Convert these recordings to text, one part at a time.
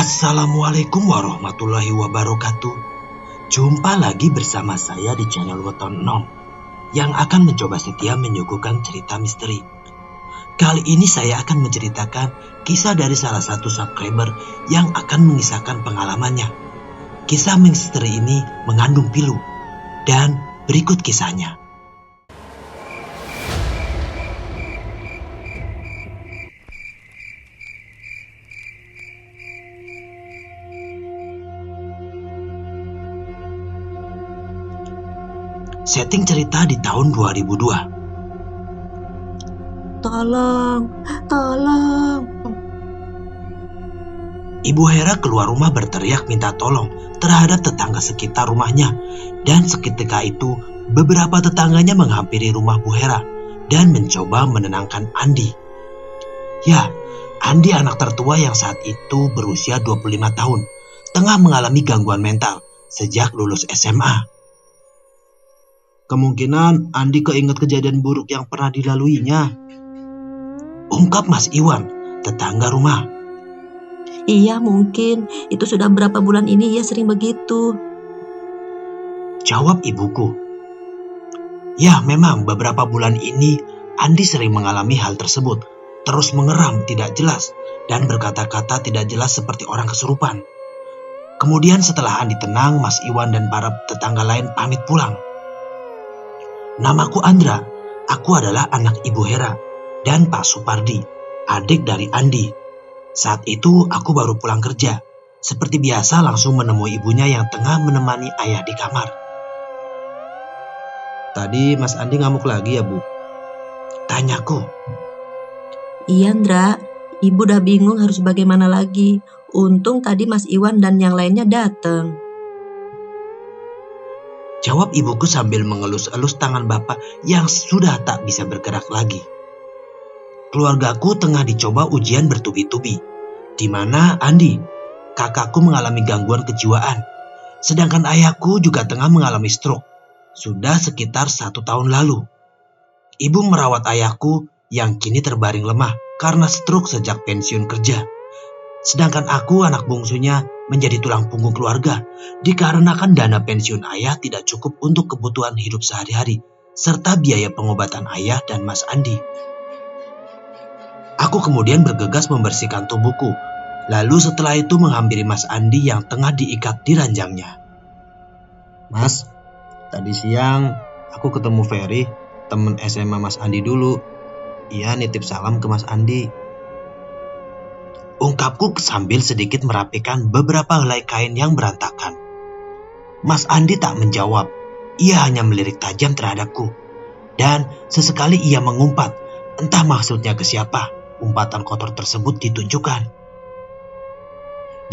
Assalamualaikum warahmatullahi wabarakatuh. Jumpa lagi bersama saya di channel Weton 6 yang akan mencoba setia menyuguhkan cerita misteri. Kali ini saya akan menceritakan kisah dari salah satu subscriber yang akan mengisahkan pengalamannya. Kisah misteri ini mengandung pilu dan berikut kisahnya. Setting cerita di tahun 2002. Tolong. Ibu Hera keluar rumah berteriak minta tolong terhadap tetangga sekitar rumahnya. Dan seketika itu, beberapa tetangganya menghampiri rumah Bu Hera dan mencoba menenangkan Andi. Ya, Andi anak tertua yang saat itu berusia 25 tahun, tengah mengalami gangguan mental sejak lulus SMA. Kemungkinan Andi keinget kejadian buruk yang pernah dilaluinya, ungkap Mas Iwan, tetangga rumah. Iya, mungkin. Itu sudah berapa bulan ini ia sering begitu. Jawab ibuku. Ya, memang beberapa bulan ini Andi sering mengalami hal tersebut. Terus mengeram tidak jelas dan berkata-kata tidak jelas seperti orang kesurupan. Kemudian setelah Andi tenang, Mas Iwan dan para tetangga lain pamit pulang. Namaku Andra, aku adalah anak Ibu Hera dan Pak Supardi, adik dari Andi. Saat itu aku baru pulang kerja. Seperti biasa langsung menemui ibunya yang tengah menemani ayah di kamar. Tadi Mas Andi ngamuk lagi ya, Bu? Tanyaku. Iya, Ndra. Ibu udah bingung harus bagaimana lagi. Untung tadi Mas Iwan dan yang lainnya datang. Jawab ibuku sambil mengelus-elus tangan bapak yang sudah tak bisa bergerak lagi. Keluargaku tengah dicoba ujian bertubi-tubi, di mana Andi, kakakku mengalami gangguan kejiwaan, sedangkan ayahku juga tengah mengalami stroke, sudah sekitar 1 tahun lalu. Ibu merawat ayahku yang kini terbaring lemah karena stroke sejak pensiun kerja. Sedangkan aku, anak bungsunya, menjadi tulang punggung keluarga dikarenakan dana pensiun ayah tidak cukup untuk kebutuhan hidup sehari-hari serta biaya pengobatan ayah dan Mas Andi. Aku kemudian bergegas membersihkan tubuhku, lalu setelah itu menghampiri Mas Andi yang tengah diikat di ranjangnya. Mas, tadi siang aku ketemu Ferry, temen SMA Mas Andi dulu. Ia nitip salam ke Mas Andi. Ungkapku sambil sedikit merapikan beberapa helai kain yang berantakan. Mas Andi tak menjawab. Ia hanya melirik tajam terhadapku. Dan sesekali ia mengumpat. Entah maksudnya ke siapa umpatan kotor tersebut ditunjukkan.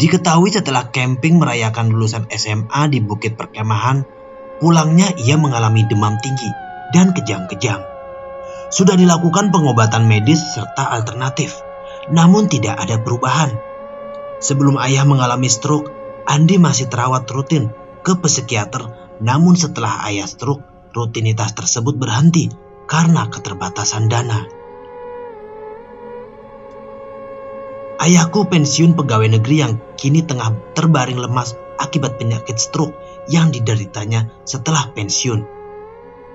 Diketahui setelah camping merayakan lulusan SMA di Bukit Perkemahan, pulangnya ia mengalami demam tinggi dan kejang-kejang. Sudah dilakukan pengobatan medis serta alternatif, namun tidak ada perubahan. Sebelum ayah mengalami stroke, Andi masih terawat rutin ke psikiater. Namun setelah ayah stroke, rutinitas tersebut berhenti karena keterbatasan dana. Ayahku pensiun pegawai negeri yang kini tengah terbaring lemas akibat penyakit stroke yang dideritanya setelah pensiun.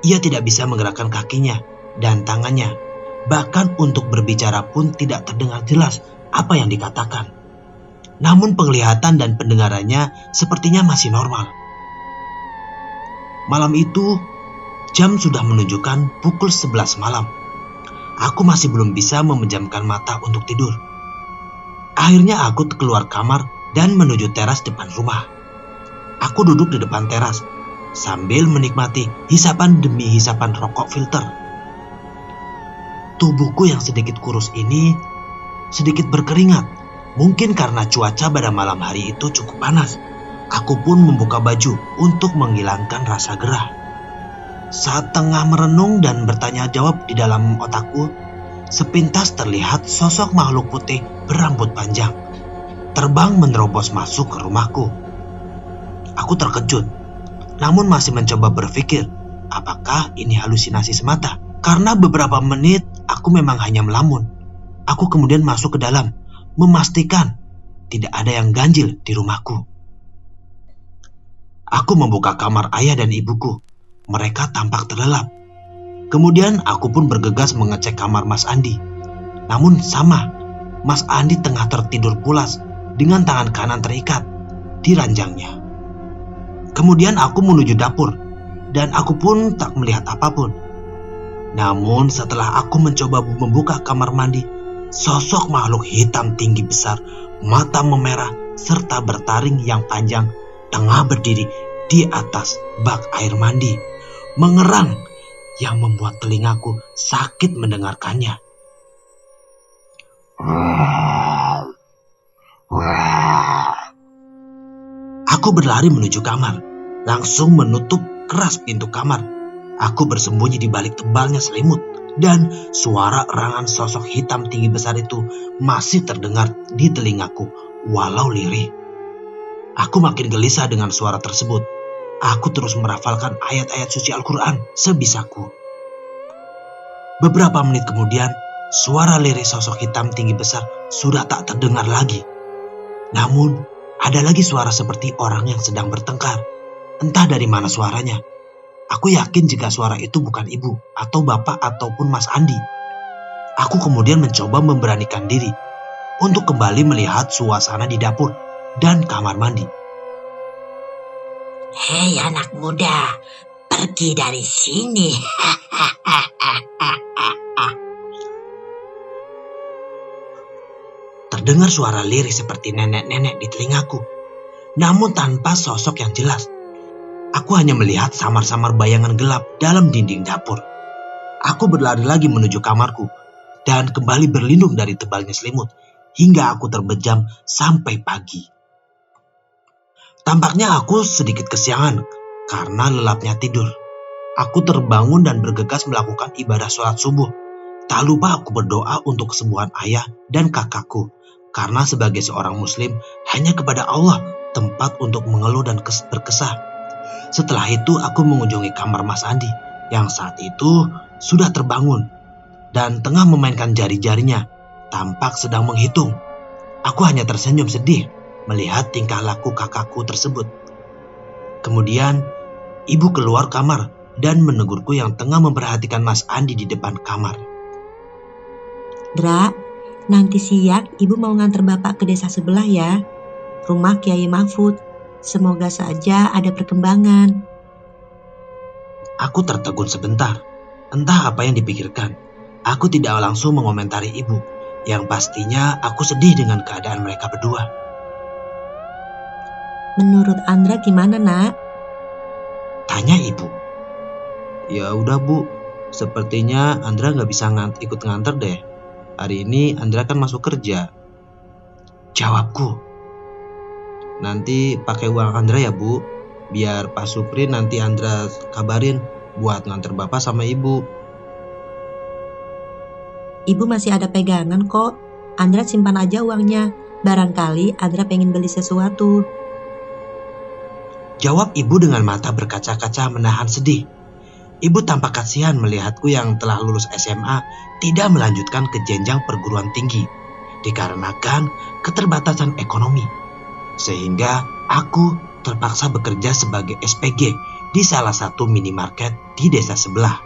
Ia tidak bisa menggerakkan kakinya dan tangannya. Bahkan untuk berbicara pun tidak terdengar jelas apa yang dikatakan. Namun penglihatan dan pendengarannya sepertinya masih normal. Malam itu, jam sudah menunjukkan pukul 11 malam. Aku masih belum bisa memejamkan mata untuk tidur. Akhirnya aku keluar kamar dan menuju teras depan rumah. Aku duduk di depan teras sambil menikmati hisapan demi hisapan rokok filter. Tubuhku yang sedikit kurus ini sedikit berkeringat. Mungkin karena cuaca pada malam hari itu cukup panas. Aku pun membuka baju untuk menghilangkan rasa gerah. Saat tengah merenung dan bertanya jawab di dalam otakku, sepintas terlihat sosok makhluk putih berambut panjang terbang menerobos masuk ke rumahku. Aku terkejut, namun masih mencoba berpikir, apakah ini halusinasi semata? Karena beberapa menit aku memang hanya melamun. Aku kemudian masuk ke dalam, memastikan tidak ada yang ganjil di rumahku. Aku membuka kamar ayah dan ibuku. Mereka tampak terlelap. Kemudian aku pun bergegas mengecek kamar Mas Andi. Namun sama, Mas Andi tengah tertidur pulas dengan tangan kanan terikat di ranjangnya. Kemudian aku menuju dapur dan aku pun tak melihat apapun. Namun setelah aku mencoba membuka kamar mandi, sosok makhluk hitam tinggi besar, mata memerah serta bertaring yang panjang tengah berdiri di atas bak air mandi, mengerang yang membuat telingaku sakit mendengarkannya. Aku berlari menuju kamar, langsung menutup keras pintu kamar. Aku bersembunyi di balik tebalnya selimut dan suara erangan sosok hitam tinggi besar itu masih terdengar di telingaku walau lirih. Aku makin gelisah dengan suara tersebut. Aku terus merafalkan ayat-ayat suci Al-Quran sebisaku. Beberapa menit kemudian, suara lirih sosok hitam tinggi besar sudah tak terdengar lagi. Namun, ada lagi suara seperti orang yang sedang bertengkar. Entah dari mana suaranya. Aku yakin jika suara itu bukan ibu, atau bapak, ataupun Mas Andi. Aku kemudian mencoba memberanikan diri untuk kembali melihat suasana di dapur dan kamar mandi. Hei anak muda, pergi dari sini. Terdengar suara lirih seperti nenek-nenek di telingaku, namun tanpa sosok yang jelas. Aku hanya melihat samar-samar bayangan gelap dalam dinding dapur. Aku berlari lagi menuju kamarku dan kembali berlindung dari tebalnya selimut hingga aku terbejam sampai pagi. Tampaknya aku sedikit kesiangan karena lelapnya tidur. Aku terbangun dan bergegas melakukan ibadah sholat subuh. Tak lupa aku berdoa untuk kesembuhan ayah dan kakakku, karena sebagai seorang muslim hanya kepada Allah tempat untuk mengeluh dan berkesah. Setelah itu aku mengunjungi kamar Mas Andi yang saat itu sudah terbangun dan tengah memainkan jari-jarinya, tampak sedang menghitung. Aku hanya tersenyum sedih melihat tingkah laku kakakku tersebut. Kemudian ibu keluar kamar dan menegurku yang tengah memperhatikan Mas Andi di depan kamar. Dra, nanti siang ibu mau nganter bapak ke desa sebelah ya, rumah Kiai Mahfud. Semoga saja ada perkembangan. Aku tertegun sebentar. Entah apa yang dipikirkan. Aku tidak langsung mengomentari ibu. Yang pastinya aku sedih dengan keadaan mereka berdua. Menurut Andra gimana, Nak? Tanya ibu. Ya udah Bu, sepertinya Andra gak bisa ikut nganter deh. Hari ini Andra kan masuk kerja. Jawabku. Nanti pakai uang Andra ya Bu. Biar Pak Supri nanti Andra kabarin buat nganter bapak sama ibu. Ibu masih ada pegangan kok. Andra simpan aja uangnya. Barangkali Andra pengen beli sesuatu. Jawab ibu dengan mata berkaca-kaca menahan sedih. Ibu tampak kasihan melihatku yang telah lulus SMA tidak melanjutkan ke jenjang perguruan tinggi dikarenakan keterbatasan ekonomi. Sehingga aku terpaksa bekerja sebagai SPG di salah satu minimarket di desa sebelah.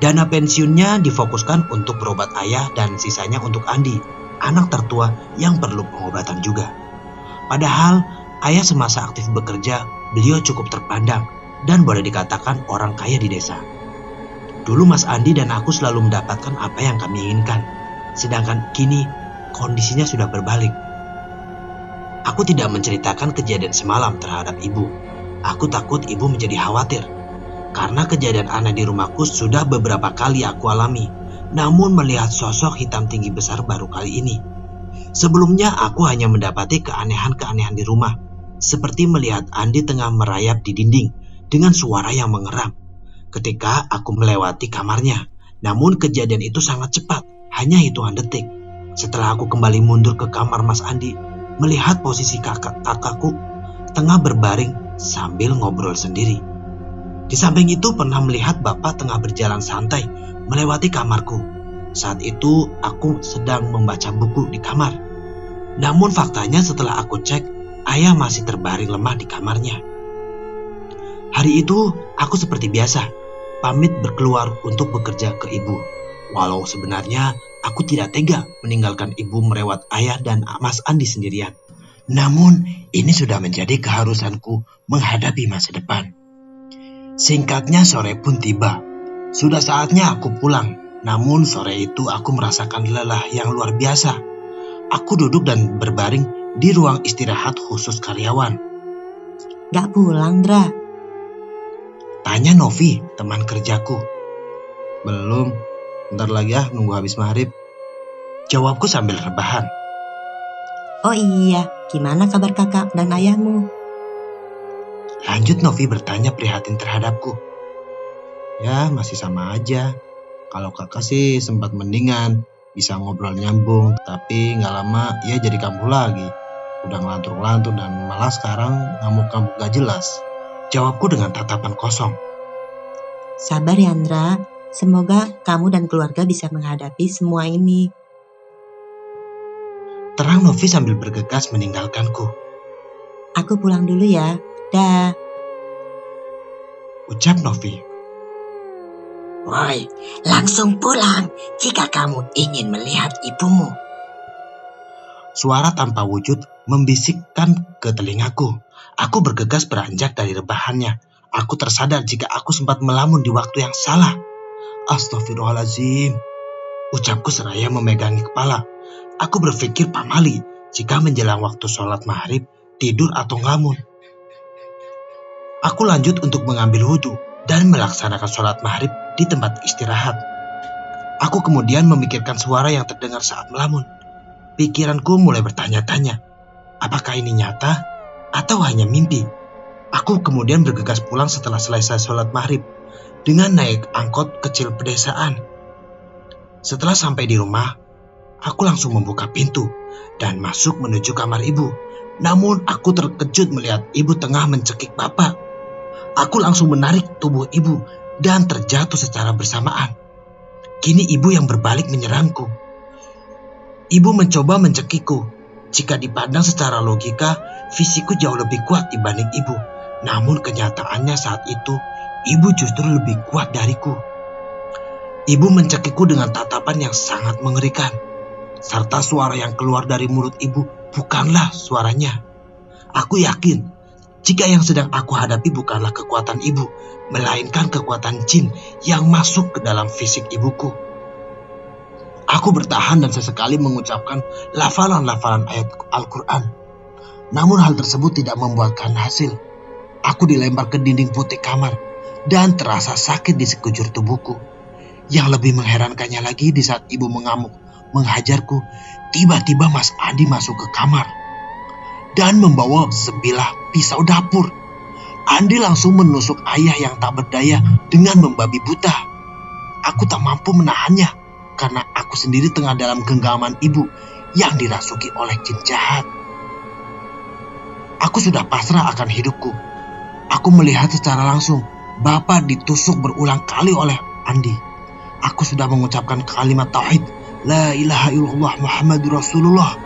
Dana pensiunnya difokuskan untuk berobat ayah dan sisanya untuk Andi, anak tertua yang perlu pengobatan juga. Padahal ayah semasa aktif bekerja, beliau cukup terpandang dan boleh dikatakan orang kaya di desa. Dulu Mas Andi dan aku selalu mendapatkan apa yang kami inginkan. Sedangkan kini kondisinya sudah berbalik. Aku tidak menceritakan kejadian semalam terhadap ibu. Aku takut ibu menjadi khawatir. Karena kejadian aneh di rumahku sudah beberapa kali aku alami. Namun melihat sosok hitam tinggi besar baru kali ini. Sebelumnya aku hanya mendapati keanehan-keanehan di rumah. Seperti melihat Andi tengah merayap di dinding dengan suara yang mengeram ketika aku melewati kamarnya. Namun kejadian itu sangat cepat, hanya hitungan detik. Setelah aku kembali mundur ke kamar Mas Andi, melihat posisi kakakku tengah berbaring sambil ngobrol sendiri. Di samping itu pernah melihat bapak tengah berjalan santai melewati kamarku. Saat itu aku sedang membaca buku di kamar. Namun faktanya setelah aku cek, ayah masih terbaring lemah di kamarnya. Hari itu aku seperti biasa, pamit berkeluar untuk bekerja ke ibu. Walau sebenarnya aku tidak tega meninggalkan ibu merawat ayah dan Mas Andi sendirian. Namun ini sudah menjadi keharusanku menghadapi masa depan. Singkatnya sore pun tiba. Sudah saatnya aku pulang. Namun sore itu aku merasakan lelah yang luar biasa. Aku duduk dan berbaring di ruang istirahat khusus karyawan. Gak pulang, Dra? Tanya Novi, teman kerjaku. Belum, bentar lagi ya, nunggu habis maghrib. Jawabku sambil rebahan. Oh iya, gimana kabar kakak dan ayahmu? Lanjut Novi bertanya prihatin terhadapku. Ya, masih sama aja. Kalau kakak sih sempat mendingan, bisa ngobrol nyambung, tapi gak lama ia jadi kambuh lagi. Udah ngelantur-ngelantur dan malah sekarang ngamuk-ngamuk gak jelas. Jawabku dengan tatapan kosong. Sabar ya, Andra. Semoga kamu dan keluarga bisa menghadapi semua ini. Terang Novi sambil bergegas meninggalkanku. Aku pulang dulu ya. Dah. Ucap Novi. Woi, langsung pulang jika kamu ingin melihat ibumu. Suara tanpa wujud membisikkan ke telingaku. Aku bergegas beranjak dari rebahannya. Aku tersadar jika aku sempat melamun di waktu yang salah. Astagfirullahaladzim. Ucapku seraya memegangi kepala. Aku berpikir pamali jika menjelang waktu sholat maghrib, tidur atau ngelamun. Aku lanjut untuk mengambil wudhu dan melaksanakan sholat maghrib di tempat istirahat. Aku kemudian memikirkan suara yang terdengar saat melamun. Pikiranku mulai bertanya-tanya, apakah ini nyata atau hanya mimpi? Aku kemudian bergegas pulang setelah selesai sholat maghrib dengan naik angkot kecil pedesaan. Setelah sampai di rumah, aku langsung membuka pintu dan masuk menuju kamar ibu. Namun aku terkejut melihat ibu tengah mencekik bapak. Aku langsung menarik tubuh ibu dan terjatuh secara bersamaan. Kini ibu yang berbalik menyerangku. Ibu mencoba mencekikku. Jika dipandang secara logika, fisikku jauh lebih kuat dibanding ibu. Namun kenyataannya saat itu, ibu justru lebih kuat dariku. Ibu mencekikku dengan tatapan yang sangat mengerikan. Serta suara yang keluar dari mulut ibu bukanlah suaranya. Aku yakin jika yang sedang aku hadapi bukanlah kekuatan ibu, melainkan kekuatan jin yang masuk ke dalam fisik ibuku. Aku bertahan dan sesekali mengucapkan lafalan-lafalan ayat Al-Quran. Namun hal tersebut tidak membuahkan hasil. Aku dilempar ke dinding putih kamar dan terasa sakit di sekujur tubuhku. Yang lebih mengherankannya lagi, di saat ibu mengamuk menghajarku, tiba-tiba Mas Andi masuk ke kamar dan membawa sebilah pisau dapur. Andi langsung menusuk ayah yang tak berdaya dengan membabi buta. Aku tak mampu menahannya karena aku sendiri tengah dalam genggaman ibu yang dirasuki oleh jin jahat. Aku sudah pasrah akan hidupku. Aku melihat secara langsung bapak ditusuk berulang kali oleh Andi. Aku sudah mengucapkan kalimat tauhid, La ilaha illallah Muhammadur Rasulullah.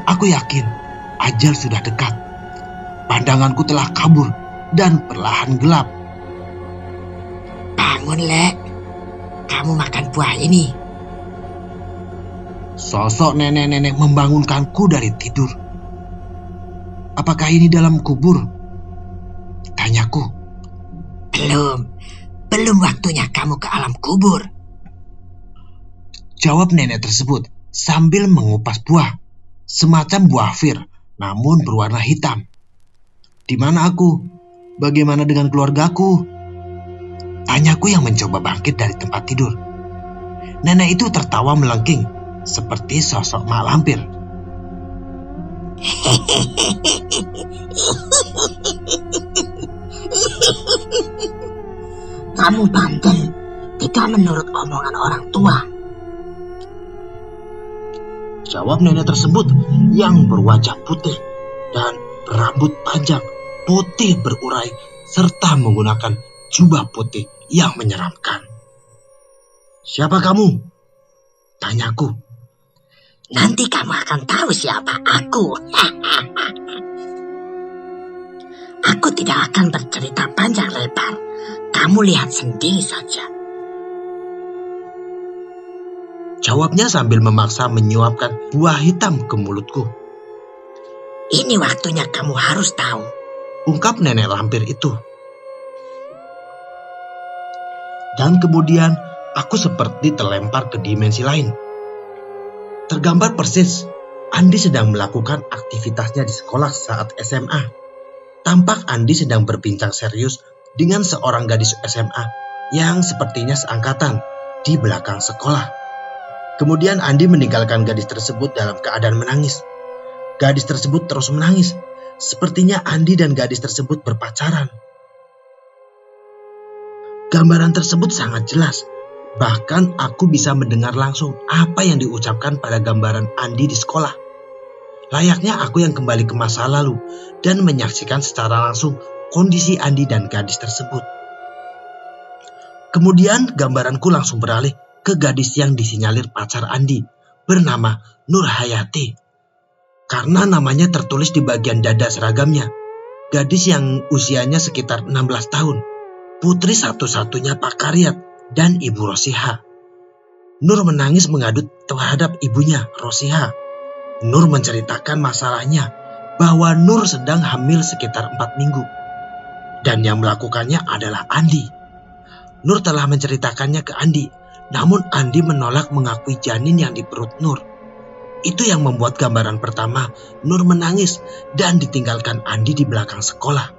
Aku yakin ajal sudah dekat. Pandanganku telah kabur dan perlahan gelap. Bangun, Lek. Kamu makan buah ini. Sosok nenek-nenek membangunkanku dari tidur. Apakah ini dalam kubur? Tanyaku. Belum waktunya kamu ke alam kubur. Jawab nenek tersebut sambil mengupas buah. Semacam buah fir, namun berwarna hitam. Di mana aku? Bagaimana dengan keluargaku? Tanyaku yang mencoba bangkit dari tempat tidur. Nenek itu tertawa melengking, seperti sosok mak lampir. Kamu bandel, tidak menurut omongan orang tua. Jawab nenek tersebut yang berwajah putih dan berambut panjang, putih berurai, serta menggunakan jubah putih yang menyeramkan. Siapa kamu? Tanyaku. Nanti kamu akan tahu siapa aku. Aku tidak akan bercerita panjang lebar. Kamu lihat sendiri saja. Jawabnya sambil memaksa menyuapkan buah hitam ke mulutku. Ini waktunya kamu harus tahu. Ungkap nenek lampir itu. Dan kemudian aku seperti terlempar ke dimensi lain. Tergambar persis, Andi sedang melakukan aktivitasnya di sekolah saat SMA. Tampak Andi sedang berbincang serius dengan seorang gadis SMA yang sepertinya seangkatan di belakang sekolah. Kemudian Andi meninggalkan gadis tersebut dalam keadaan menangis. Gadis tersebut terus menangis. Sepertinya Andi dan gadis tersebut berpacaran. Gambaran tersebut sangat jelas. Bahkan aku bisa mendengar langsung apa yang diucapkan pada gambaran Andi di sekolah. Layaknya aku yang kembali ke masa lalu dan menyaksikan secara langsung kondisi Andi dan gadis tersebut. Kemudian gambaranku langsung beralih ke gadis yang disinyalir pacar Andi, bernama Nur Hayati. Karena namanya tertulis di bagian dada seragamnya, gadis yang usianya sekitar 16 tahun, putri satu-satunya Pak Karyat dan Ibu Rosiha. Nur menangis mengadu terhadap ibunya, Rosiha. Nur menceritakan masalahnya bahwa Nur sedang hamil sekitar 4 minggu. Dan yang melakukannya adalah Andi. Nur telah menceritakannya ke Andi, namun Andi menolak mengakui janin yang di perut Nur. Itu yang membuat gambaran pertama Nur menangis dan ditinggalkan Andi di belakang sekolah.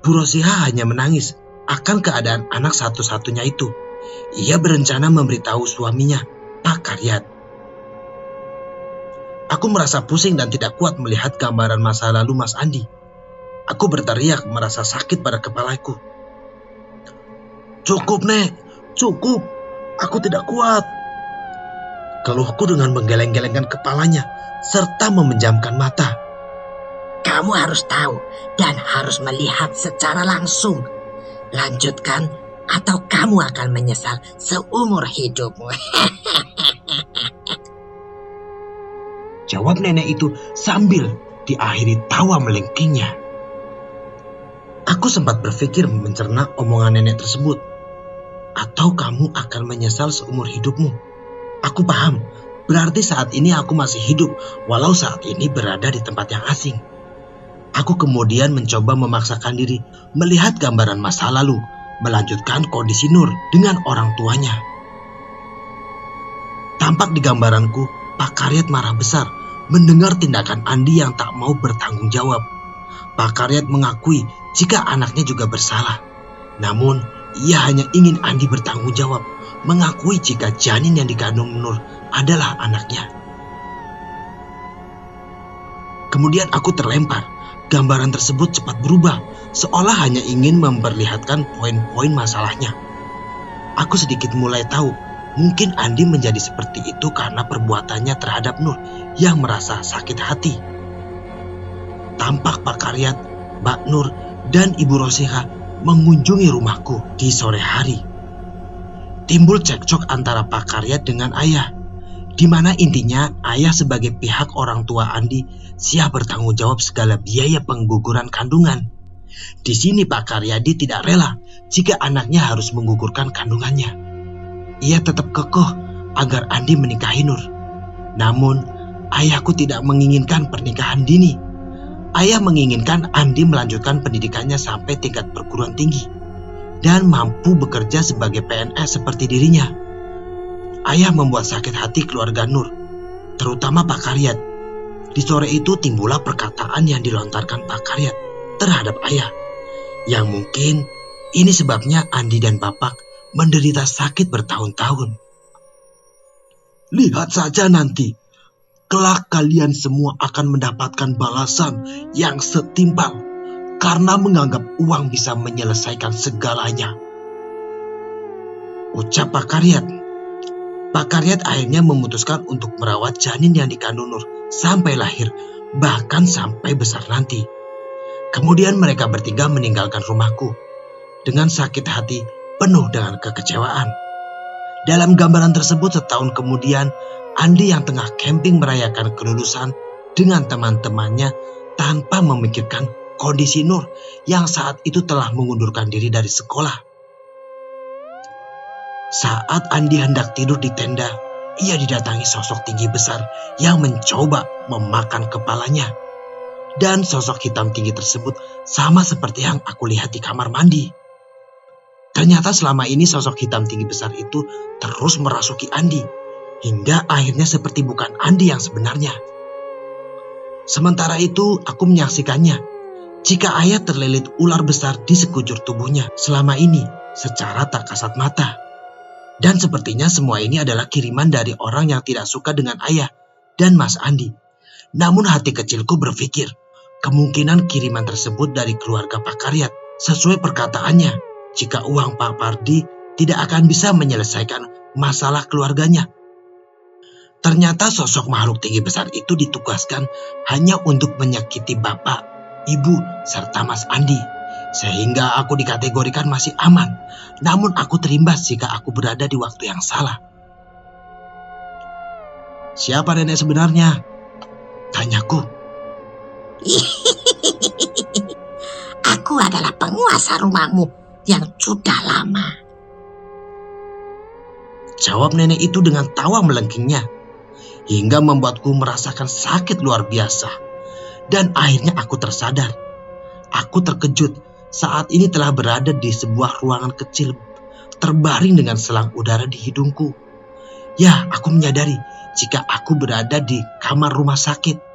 Bu Rosiha hanya menangis akan keadaan anak satu-satunya itu. Ia berencana memberitahu suaminya, Pak Karyat. Aku merasa pusing dan tidak kuat melihat gambaran masa lalu Mas Andi. Aku berteriak merasa sakit pada kepalaku. Cukup, Nek. Cukup. Aku tidak kuat. Keluhku dengan menggeleng-gelengkan kepalanya serta memejamkan mata. Kamu harus tahu dan harus melihat secara langsung. Lanjutkan atau kamu akan menyesal seumur hidupmu. Jawab nenek itu sambil diakhiri tawa melengkingnya. Aku sempat berpikir mencerna omongan nenek tersebut. Atau kamu akan menyesal seumur hidupmu. Aku paham, berarti saat ini aku masih hidup walau saat ini berada di tempat yang asing. Aku kemudian mencoba memaksakan diri melihat gambaran masa lalu, melanjutkan kondisi Nur dengan orang tuanya. Tampak di gambaranku, Pak Karyat marah besar mendengar tindakan Andi yang tak mau bertanggung jawab. Pak Karyat mengakui jika anaknya juga bersalah. Namun, ia hanya ingin Andi bertanggung jawab, mengakui jika janin yang dikandung Nur adalah anaknya. Kemudian aku terlempar. Gambaran tersebut cepat berubah, seolah hanya ingin memperlihatkan poin-poin masalahnya. Aku sedikit mulai tahu, mungkin Andi menjadi seperti itu karena perbuatannya terhadap Nur yang merasa sakit hati. Tampak Pak Karyat, Mbak Nur, dan Ibu Rosiha mengunjungi rumahku di sore hari. Timbul cekcok antara Pak Karyat dengan ayah, di mana intinya ayah sebagai pihak orang tua Andi siap bertanggung jawab segala biaya pengguguran kandungan. Di sini Pak Karyadi tidak rela jika anaknya harus menggugurkan kandungannya. Ia tetap kokoh agar Andi menikahi Nur. Namun, ayahku tidak menginginkan pernikahan dini. Ayah menginginkan Andi melanjutkan pendidikannya sampai tingkat perguruan tinggi dan mampu bekerja sebagai PNS seperti dirinya. Ayah membuat sakit hati keluarga Nur, terutama Pak Karyat. Di sore itu timbullah perkataan yang dilontarkan Pak Karyat terhadap ayah, yang mungkin ini sebabnya Andi dan Bapak menderita sakit bertahun-tahun. Lihat saja nanti, kelak kalian semua akan mendapatkan balasan yang setimpal karena menganggap uang bisa menyelesaikan segalanya, ucap Pak Karyat. Pak Karyat akhirnya memutuskan untuk merawat janin yang dikandung Nur sampai lahir, bahkan sampai besar nanti. Kemudian mereka bertiga meninggalkan rumahku dengan sakit hati penuh dengan kekecewaan. Dalam gambaran tersebut setahun kemudian, Andi yang tengah camping merayakan kelulusan dengan teman-temannya tanpa memikirkan kondisi Nur yang saat itu telah mengundurkan diri dari sekolah. Saat Andi hendak tidur di tenda, ia didatangi sosok tinggi besar yang mencoba memakan kepalanya. Dan sosok hitam tinggi tersebut sama seperti yang aku lihat di kamar mandi. Ternyata selama ini sosok hitam tinggi besar itu terus merasuki Andi, hingga akhirnya seperti bukan Andi yang sebenarnya. Sementara itu aku menyaksikannya, jika ayah terlilit ular besar di sekujur tubuhnya selama ini secara tak kasat mata. Dan sepertinya semua ini adalah kiriman dari orang yang tidak suka dengan ayah dan Mas Andi. Namun hati kecilku berpikir, kemungkinan kiriman tersebut dari keluarga Pak Karyat. Sesuai perkataannya, jika uang Pak Pardi tidak akan bisa menyelesaikan masalah keluarganya. Ternyata sosok makhluk tinggi besar itu ditugaskan hanya untuk menyakiti bapak, ibu, serta Mas Andi. Sehingga aku dikategorikan masih aman. Namun aku terimbas jika aku berada di waktu yang salah. Siapa nenek sebenarnya? Tanyaku. Aku adalah penguasa rumahmu yang sudah lama. Jawab nenek itu dengan tawa melengkingnya. Hingga membuatku merasakan sakit luar biasa. Dan akhirnya aku tersadar. Aku terkejut saat ini telah berada di sebuah ruangan kecil, terbaring dengan selang udara di hidungku. Ya, aku menyadari jika aku berada di kamar rumah sakit.